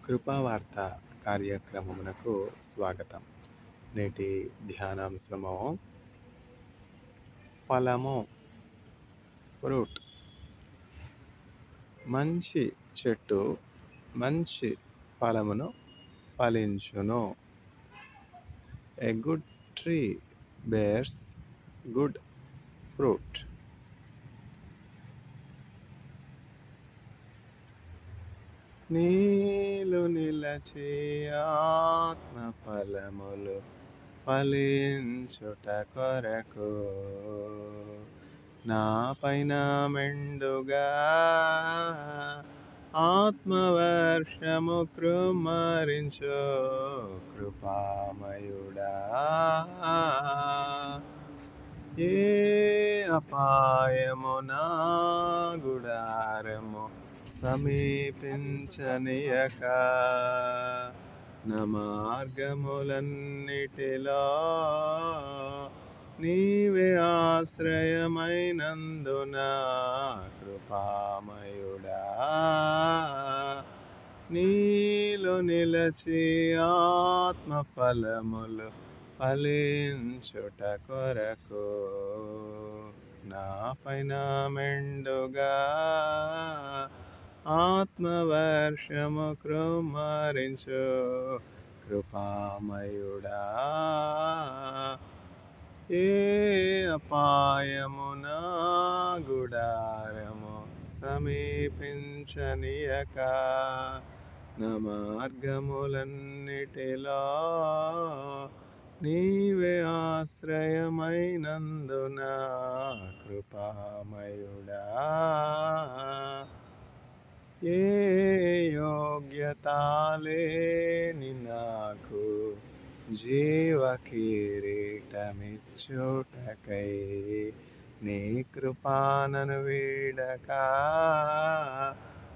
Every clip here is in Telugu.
కృపావార్త కార్యక్రమమునకు స్వాగతం. నేటి ధ్యానాంశము ఫలము, ఫ్రూట్. మంచి చెట్టు మంచి ఫలమును ఫలించును. A good tree bears good fruit. నీలు నిలచి ఆత్మ ఫలములు ఫలించుట కొరకు నా పైన మెండుగా ఆత్మవర్షము కృమ్మరించు కృపామయుడా. ఏ అపాయము నా గుడారము సమీపించనీయక, నా మార్గములన్నిటిలో నీవే ఆశ్రయమైనందున కృపామయుడా. నీలో నిలచి ఆత్మ ఫలములు ఫలించుట కొరకు నా పైన మెండుగా ఆత్మవర్షము కృమ్మరించు కృపామయుడా. ఏ అపాయము నా గుడారము సమీపించనీయక, నా మార్గములన్నిటిలో నీవే ఆశ్రయమైనందున కృపామయుడా. ఏ యోగ్యత లేని నాకు జీవ కిరీటమిచ్చుటకై నీ కృపానను వీడక,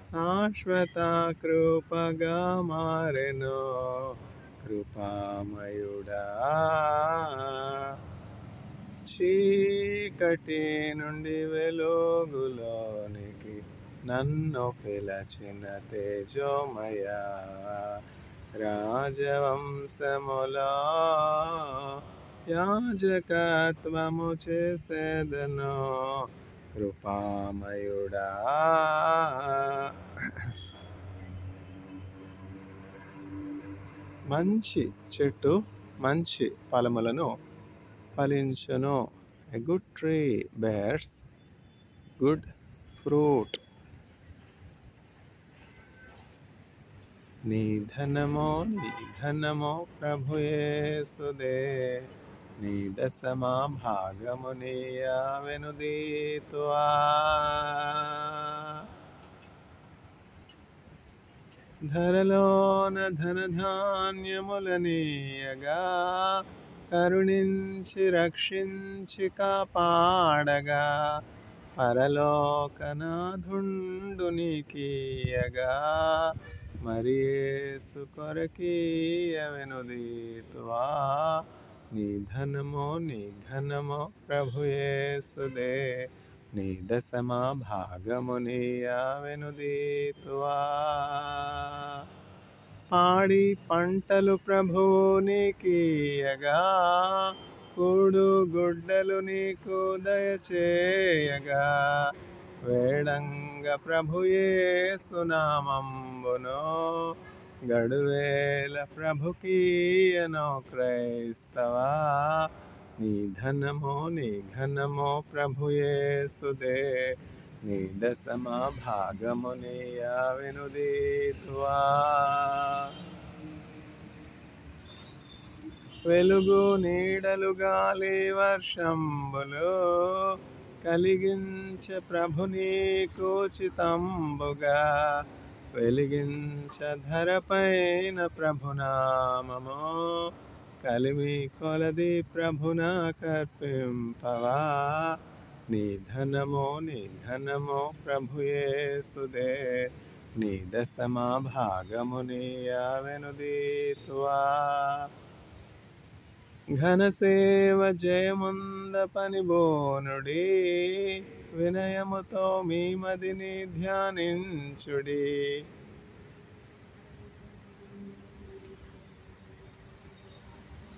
శాశ్వత కృపగా మారెను కృపామయుడా. చీకటి నుండి వెలుగులోనికి నన్ను పిలచిన తేజోమయ, రాజవంశములో యాజకత్వము చేసేదను కృపామయుడా. మంచి చెట్టు మంచి ఫలములను ఫలించును. A good tree bears good fruit. నీ ధనమో ప్రభు యేసుదే, నీ దశమా భాగము నీయావెను దీతువా. ధరలోన ధనధాన్యములనీయగా, కరుణించి రక్షించి కాపాడగా, పరలోకనాథుండు నీకీయగా, మరి యేసు కొరకీయవెను దీతువా. నీ ఘనమో ప్రభు యేసుదే, నీ దశమా భాగము నీయావెను దీతువా. పాడి పంటలు ప్రభువు నీకీయగా, కూడు గుడ్డలు నీకు దయచేయగా, వేడంగ ప్రభు యేసు నామంబును గడువేల ప్రభుకీయనో క్రైస్తవా. నీ ఘనమో ప్రభు యేసుదే, నీ దశమా భాగము నీయావెను దీతువా. వెలుగు నీడలు గాలి వర్షంబులు కలిగించ ప్రభు నీకు ఉచితంబుగా, వెలిగించ ధరపైన ప్రభునామము, కలిమి కొలది ప్రభున కర్పింపవా. నీ ఘనమో ప్రభు యేసుదే, నీ దశమా భాగము నీయావెను దీతువా. ఘనసేవ జయముంద పనిబోనుడి, వినయముతో మీ మదిని ధ్యానించుడి.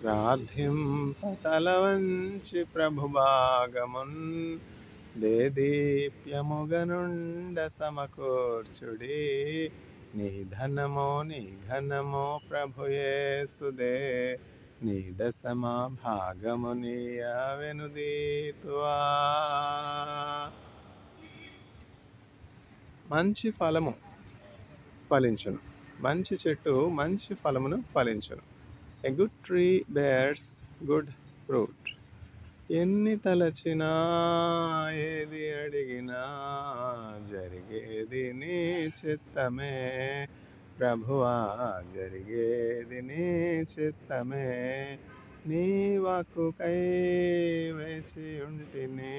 ప్రార్థింప తలవంచి ప్రభుభాగమున్ దేదీప్యముగనుండ సమకూర్చుడి. నీ ఘనమో ప్రభుయేసుదే, నీ దశమా భాగము నీయవెనుదీతువా. మంచి ఫలము ఫలించును. మంచి చెట్టు మంచి ఫలమును ఫలించును. A good tree bears good fruit. ఎన్ని తలచినా ఏది అడిగినా జరిగేది నీ చిత్తమే ప్రభువా, జరిగేది నీ చిత్తమే. నీ వాక్కుకై వేచి ఉంటిని,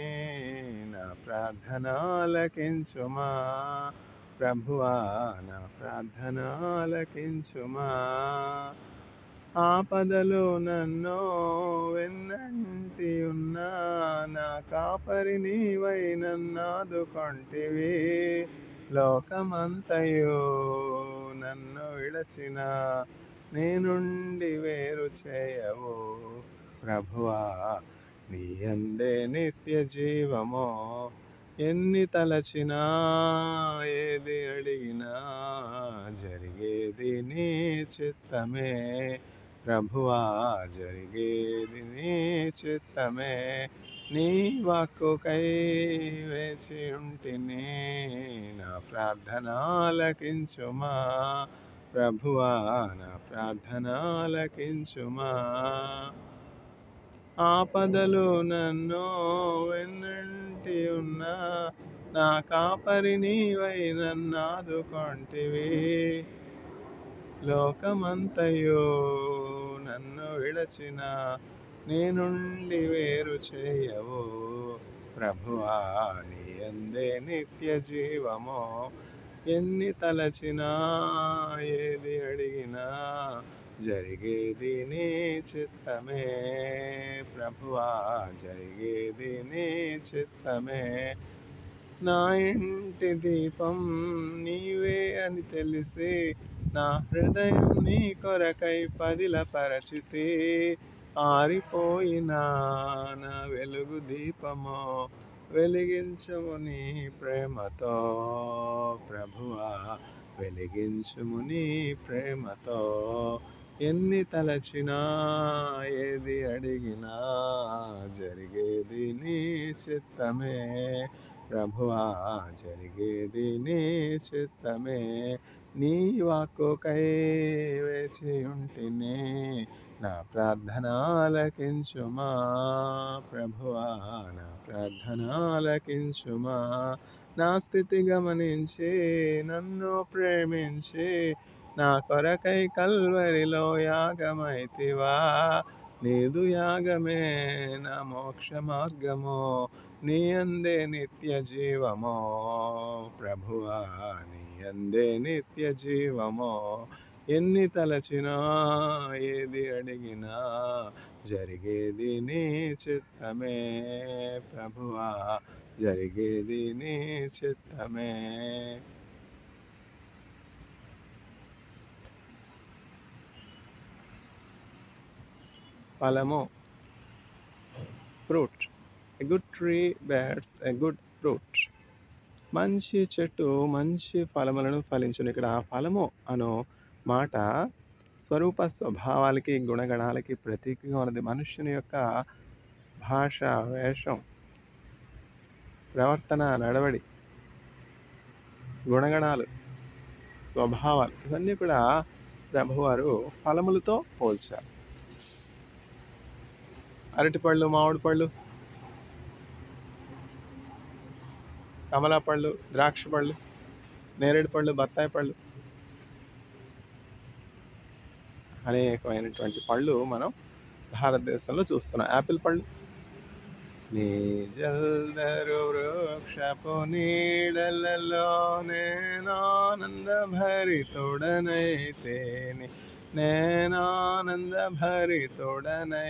నా ప్రార్థన ఆలకించుమా ప్రభువా, నా ప్రార్థన ఆలకించుమా. ఆపదలో నన్ను వెన్నంటి ఉన్నా, నా కాపరి నీవై నన్నాదుకొంటివి. లోకమంతయు నన్ను విడచిన నీ నుండి వేరు చేయవు ప్రభువా, నీ యందే నిత్య జీవము. ఎన్ని తలచినా ఏది అడిగినా జరిగేది నీ చిత్తమే ప్రభువా, జరిగేది నీ చిత్తమే. నీ వాక్కుకై వేచి ఉంటిని, నా ప్రార్థన ఆలకించుమా ప్రభువా, నా ప్రార్థన ఆలకించుమా. ఆపదలు నన్ను వెన్నంటి ఉన్నా, నా కాపరి నీవై నన్నాదుకొంటివి. లోకమంతయు నన్ను విడచిన నీ నుండి వేరు చేయవు ప్రభువా, నీ యందే నిత్య జీవము. ఎన్ని తలచినా ఏది అడిగినా జరిగేది నీ చిత్తమే ప్రభువా, జరిగేది నీ చిత్తమే. నా ఇంటి దీపం నీవే అని తెలిసి, నా హృదయం నీ కొరకై పదిలపరచితి. ఆరిపోయిన నా వెలుగు దీపము వెలిగించుము నీ ప్రేమతో ప్రభువా, వెలిగించుము నీ ప్రేమతో. ఎన్ని తలచినా ఏది అడిగినా జరిగేది నీ చిత్తమే ప్రభువా, జరిగేది నీ చిత్తమే. నీ వాక్కుకై వేచి ఉంటిని, నా ప్రార్థన ఆలకించుమా ప్రభువా, నా ప్రార్థన ఆలకించుమా. నా స్థితి గమనించి నన్ను ప్రేమించి, నా కొరకై కల్వరిలో యాగమైతివా. నీదు యాగమే నా మోక్ష మార్గము, నీ యందే నిత్య జీవము ప్రభువా, నీ యందే నిత్య జీవము. ఎన్ని తలచినా ఏది అడిగినా జరిగేది నీ చిత్తమే ప్రభువా, జరిగేది నీ చిత్తమే. ఫలము fruit. A good tree bears a good fruit. మంచి చెట్టు మంచి ఫలములను ఫలించును. ఇక్కడ ఫలము అను మాట స్వరూప స్వభావాలకి గుణగణాలకి ప్రతీకగా ఉన్నది. మనుష్యుని యొక్క భాష, వేషం, ప్రవర్తన, నడవడి, గుణగణాలు, స్వభావాలు ఇవన్నీ కూడా ప్రభువారు ఫలములతో పోల్చారు. అరటిపళ్ళు, మామిడి పళ్ళు, కమలా పళ్ళు, ద్రాక్ష పళ్ళు, నేరేడు పళ్ళు, బత్తాయి పళ్ళు, అనేకమైనటువంటి పళ్ళు మనం భారతదేశంలో చూస్తున్నాం. యాపిల్ పళ్ళు. నీ జల్దరు వృక్షపు నీడలలో నేనానంద భరితుడనైతేని, నేనానంద భరితుడనైతేని.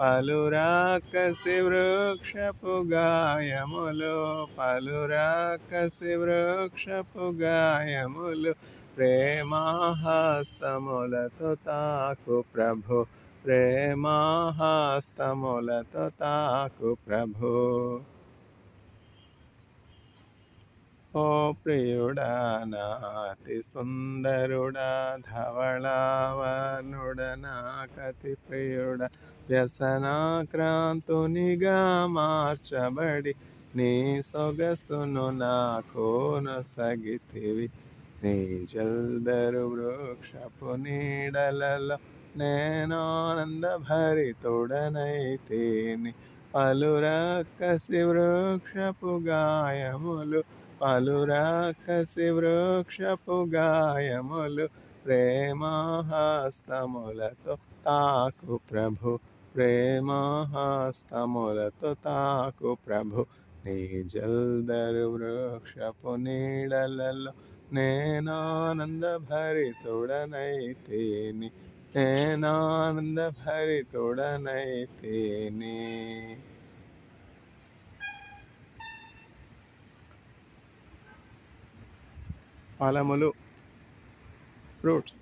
పలురాకసి వృక్షపు గాయములు, పలురాకసి వృక్షపు గాయములు ప్రేమహస్తములతో తాకు ప్రభు, ప్రేమహస్తములతో తాకు ప్రభు. ఓ ప్రియుడా నాతి సుందరుడా, ధవళావర్ణుడా నాకతి ప్రియుడా, వ్యసనాక్రాంతునిగా మార్చబడి నీ సొగసును నాకోనొసగితివి. నీ జల్దరు వృక్షపు నీడలలో నేనానంద భరితుడనైతేని. పలురక్కసి వృక్షపు గాయములు, పలురక్కసి వృక్షపు గాయములు, ప్రేమహస్తములతో తాకు ప్రభు, ప్రేమహస్తములతో తాకు ప్రభు. నీ జల్దరు వృక్షపు నీడలలో నేనానంద భరితుడనైతేని, నేనానంద భరితుడనైతేని. ఫలములు, ఫ్రూట్స్.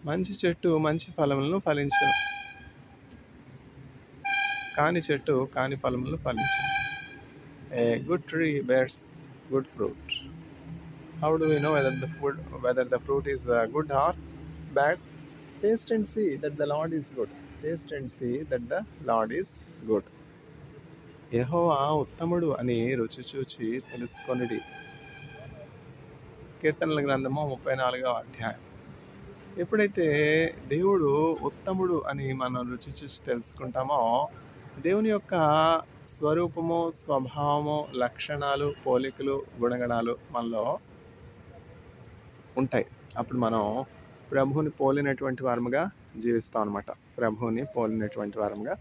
మంచి చెట్టు మంచి ఫలములను ఫలించును, కాని చెట్టు కాని ఫలములను ఫలించును. A good tree bears good fruit. How do we know whether the fruit is good or bad? Taste and see that the Lord is good. Taste and see that the Lord is good. యెహోవా ఉత్తముడు అని రుచి చూచి తెలుసుకొనిడి. కీర్తనల గ్రంథము 34వ అధ్యాయం. ఎప్పుడైతే దేవుడు ఉత్తముడు అని మనం రుచి చూసి తెలుసుకుంటామో, దేవుని యొక్క స్వరూపము, స్వభావము, లక్షణాలు, పోలికలు, గుణగణాలు మనలో ఉంటాయి. అప్పుడు మనం ప్రభువుని పోలినటువంటి వారముగా జీవిస్తాం అన్నమాట. ప్రభువుని పోలినటువంటి వారముగా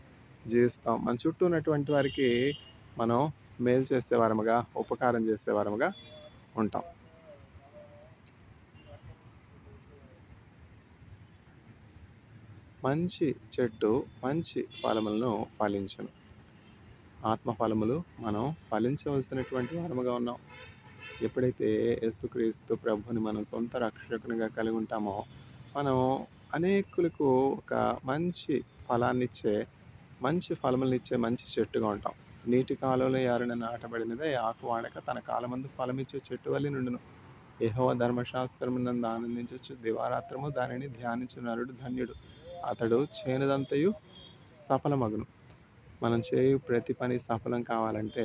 జీవిస్తాం. మన చుట్టూ ఉన్నటువంటి వారికి మనం మేలు చేసే వారముగా, ఉపకారం చేసే వారముగా ఉంటాం. మంచి చెట్టు మంచి ఫలములను ఫలించును. ఆత్మ ఫలములు మనం ఫలించవలసినటువంటి వారముగా ఉన్నాం. ఎప్పుడైతే యేసుక్రీస్తు ప్రభుని మనం సొంత రక్షకునిగా కలిగి ఉంటామో, మనం అనేకులకు ఒక మంచి ఫలాన్నిచ్చే, మంచి ఫలములనిచ్చే మంచి చెట్టుగా ఉంటాం. నీటి కాలువలో యారున నాటబడినదే, ఆకు వాడక తన కాలమందు ఫలమిచ్చే చెట్టు వలె నుండును. యెహోవా ధర్మశాస్త్రమునందు ఆనందించచ్చు, దివారాత్రము దానిని ధ్యానించు నరుడు ధన్యుడు. అతడు చేనుదంతయు సఫలమగును. మనం చేయు ప్రతి పని సఫలం కావాలంటే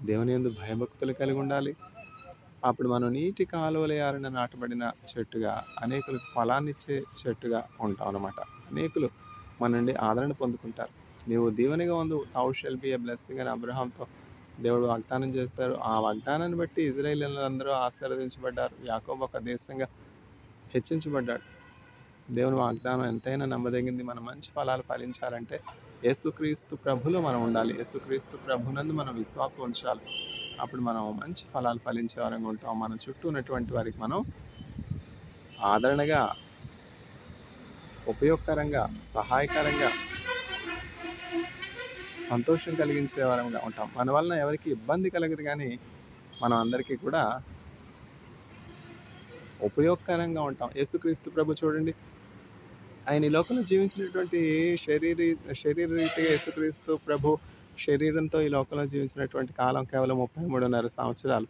దేవుని యందు భయభక్తులు కలిగి ఉండాలి. అప్పుడు మనం నీటి కాలువల యారున నాటబడిన చెట్టుగా, అనేకులకు ఫలాన్నిచ్చే చెట్టుగా ఉంటాం అన్నమాట. అనేకులు మన నుండి ఆదరణ పొందుకుంటారు. నీవు దీవెనగా ఉండు, thou shall be a blessing అని అబ్రహాంతో దేవుడు వాగ్దానం చేశారు. ఆ వాగ్దానాన్ని బట్టి ఇజ్రాయేలీయులందరూ ఆశీర్వదించబడ్డారు. యాకోబు ఒక దేశంగా హెచ్చించబడ్డాడు. దేవుని వాగ్దానం ఎంతైనా నమ్మదగింది. మనం మంచి ఫలాలు ఫలించాలంటే యేసుక్రీస్తు ప్రభులో మనం ఉండాలి. యేసుక్రీస్తు ప్రభునందు మనం విశ్వాసం ఉంచాలి. అప్పుడు మనం మంచి ఫలాలు ఫలించే వారంగా ఉంటాం. మన చుట్టూ ఉన్నటువంటి వారికి మనం ఆదరణగా, ఉపయోగకరంగా, సహాయకరంగా, సంతోషం కలిగించే వారంగా ఉంటాం. మన వలన ఎవరికి ఇబ్బంది కలగదు, కానీ మనం అందరికీ కూడా ఉపయోగకరంగా ఉంటాం. యేసుక్రీస్తు ప్రభు చూడండి, ఆయన ఈ లోకంలో జీవించినటువంటి శరీరరీతిగా యేసుక్రీస్తు ప్రభు శరీరంతో ఈ లోకంలో జీవించినటువంటి కాలం కేవలం 33.5 సంవత్సరాలు.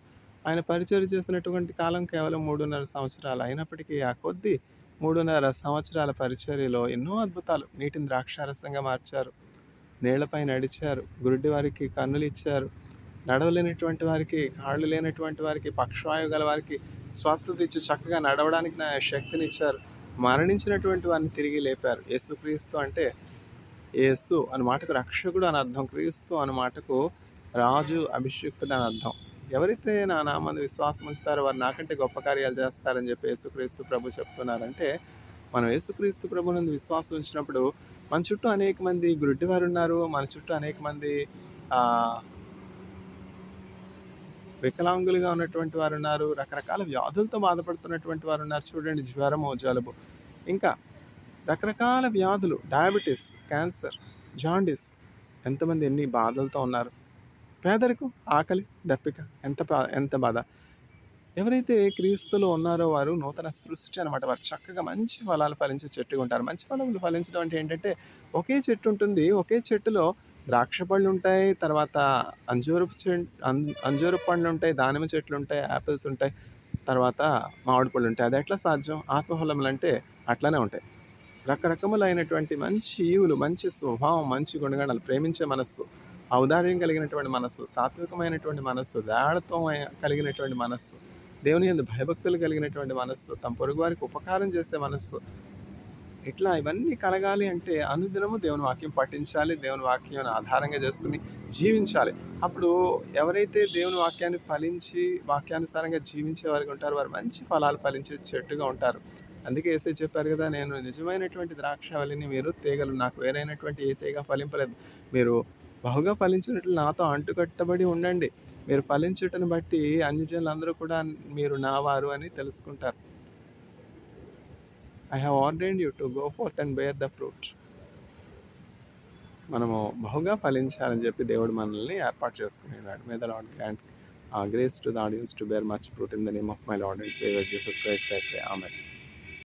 ఆయన పరిచర్య చేసినటువంటి కాలం కేవలం 3.5 సంవత్సరాలు. అయినప్పటికీ ఆ కొద్ది 3.5 సంవత్సరాల పరిచర్యలో ఎన్నో అద్భుతాలు. నీటిని ద్రాక్షారసంగా మార్చారు, నీళ్లపై నడిచారు, గురుడి వారికి కన్నులు ఇచ్చారు, నడవలేనటువంటి వారికి, కాళ్ళు లేనటువంటి వారికి, పక్షవాయువు గల వారికి స్వస్థత ఇచ్చి చక్కగా నడవడానికి శక్తినిచ్చారు. మరణించినటువంటి వారిని తిరిగి లేపారు. యేసుక్రీస్తు అంటే, యేసు అన్న మాటకు రక్షకుడు అని అర్థం, క్రీస్తు అన్న మాటకు రాజు, అభిషిక్తుడు అని అర్థం. ఎవరైతే నా నామందు విశ్వాసం ఉంచుతారో వారు నాకంటే గొప్ప కార్యాలు చేస్తారని చెప్పి యేసుక్రీస్తు ప్రభు చెప్తున్నారంటే, మనం యేసుక్రీస్తు ప్రభు నందు విశ్వాసం ఉంచినప్పుడు మన చుట్టూ అనేక మంది గుడ్డివారు ఉన్నారు. మన చుట్టూ అనేక మంది వికలాంగులుగా ఉన్నటువంటి వారు ఉన్నారు. రకరకాల వ్యాధులతో బాధపడుతున్నటువంటి వారు ఉన్నారు. చూడండి, జ్వరము, జలుబు, ఇంకా రకరకాల వ్యాధులు, డయాబెటీస్, క్యాన్సర్, జాండిస్, ఎంతమంది ఎన్ని బాధలతో ఉన్నారు. పేదరికం, ఆకలి, దప్పిక ఎంత బాధ. ఎవరైతే క్రీస్తులో ఉన్నారో వారు నూతన సృష్టి అనమాట. వారు చక్కగా మంచి ఫలాలు ఫలించే చెట్టుగా ఉంటారు. మంచి ఫలములు ఫలించడం అంటే ఏంటంటే, ఒకే చెట్టు ఉంటుంది. ఒకే చెట్టులో ద్రాక్ష పళ్ళుంటాయి, తర్వాత అంజూరపు చె అం అంజూరపు పండ్లుంటాయి, దానిమ్మ చెట్లుంటాయి, యాపిల్స్ ఉంటాయి, తర్వాత మామిడి పళ్ళుంటాయి. అదెట్లా సాధ్యం? ఆత్మఫలములంటే అట్లనే ఉంటాయి. రకరకములైనటువంటి మంచి ఈవులు, మంచి స్వభావం, మంచి గుణగణాలు, ప్రేమించే మనస్సు, ఔదార్యం కలిగినటువంటి మనస్సు, సాత్వికమైనటువంటి మనస్సు, దాఢత్వం కలిగినటువంటి మనస్సు, దేవుని యందు భయభక్తులు కలిగినటువంటి మనస్సు, తమ పొరుగు వారికి ఉపకారం చేసే మనస్సు. ఇట్లా ఇవన్నీ కలగాలి అంటే అనుదినము దేవుని వాక్యం పఠించాలి. దేవుని వాక్యాన్ని ఆధారంగా చేసుకుని జీవించాలి. అప్పుడు ఎవరైతే దేవుని వాక్యాన్ని ఫలించి వాక్యానుసారంగా జీవించే వారికి ఉంటారో వారు మంచి ఫలాలు ఫలించే చెట్టుగా ఉంటారు. అందుకే యేసయ్య చెప్పారు కదా, నేను నిజమైనటువంటి ద్రాక్షవల్లిని, మీరు తీగలు, నాకు వేరైనటువంటి ఏ తీగ ఫలింపలేదు. మీరు బహుగా ఫలించినట్లు నాతో అంటుకట్టబడి ఉండండి. మీరు ఫలించుటను బట్టి అన్ని జనులందరూ కూడా మీరు నా వారు అని తెలుసుకుంటారు. I have ordained you to go forth and bear the fruit. మనము బహుగా ఫలించాలని చెప్పి దేవుడు మనల్ని ఏర్పాటు చేసుకునేవాడు. May the lord grant grace to the audience to bear much fruit in the name of my Lord and Savior Jesus Christ, I pray. Amen.